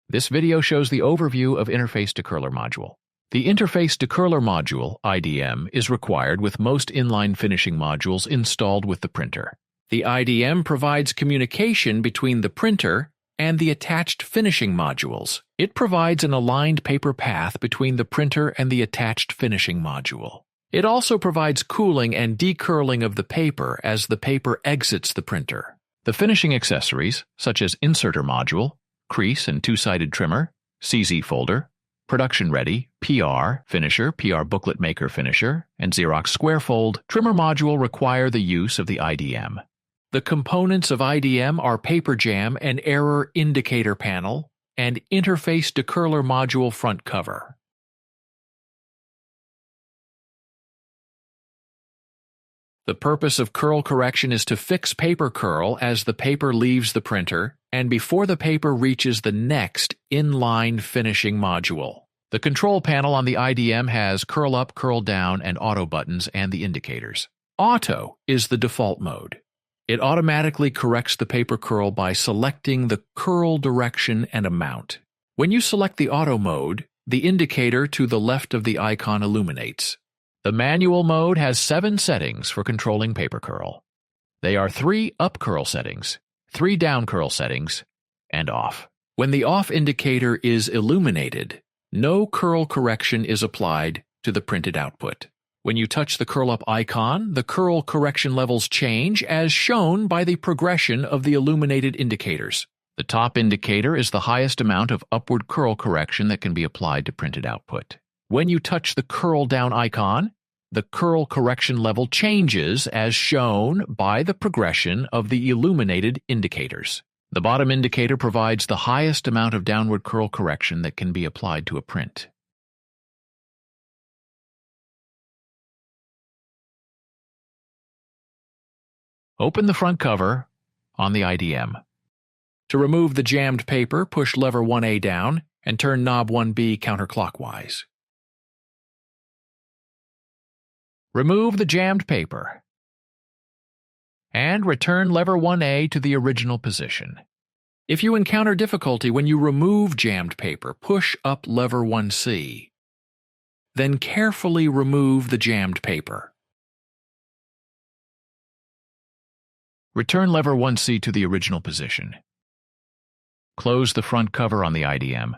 This video shows the overview of Interface Decurler Module. The Interface Decurler Module, IDM, is required with most inline finishing modules installed with the printer. The IDM provides communication between the printer and the attached finishing modules. It provides an aligned paper path between the printer and the attached finishing module. It also provides cooling and decurling of the paper as the paper exits the printer. The finishing accessories, such as inserter module, crease and two-sided trimmer, CZ folder, production ready, PR finisher, PR booklet maker finisher, and Xerox square fold trimmer module require the use of the IDM. The components of IDM are paper jam and error indicator panel and Interface Decurler Module front cover. The purpose of curl correction is to fix paper curl as the paper leaves the printer and before the paper reaches the next inline finishing module. The control panel on the IDM has curl up, curl down, and auto buttons and the indicators. Auto is the default mode. It automatically corrects the paper curl by selecting the curl direction and amount. When you select the auto mode, the indicator to the left of the icon illuminates. The manual mode has 7 settings for controlling paper curl. They are 3 up curl settings, 3 down curl settings, and off. When the off indicator is illuminated, no curl correction is applied to the printed output. When you touch the curl up icon, the curl correction levels change as shown by the progression of the illuminated indicators. The top indicator is the highest amount of upward curl correction that can be applied to printed output. When you touch the curl down icon, the curl correction level changes as shown by the progression of the illuminated indicators. The bottom indicator provides the highest amount of downward curl correction that can be applied to a print. Open the front cover on the IDM. To remove the jammed paper, push lever 1A down and turn knob 1B counterclockwise. Remove the jammed paper and return lever 1A to the original position. If you encounter difficulty when you remove jammed paper, push up lever 1C. Then carefully remove the jammed paper. Return lever 1C to the original position. Close the front cover on the IDM.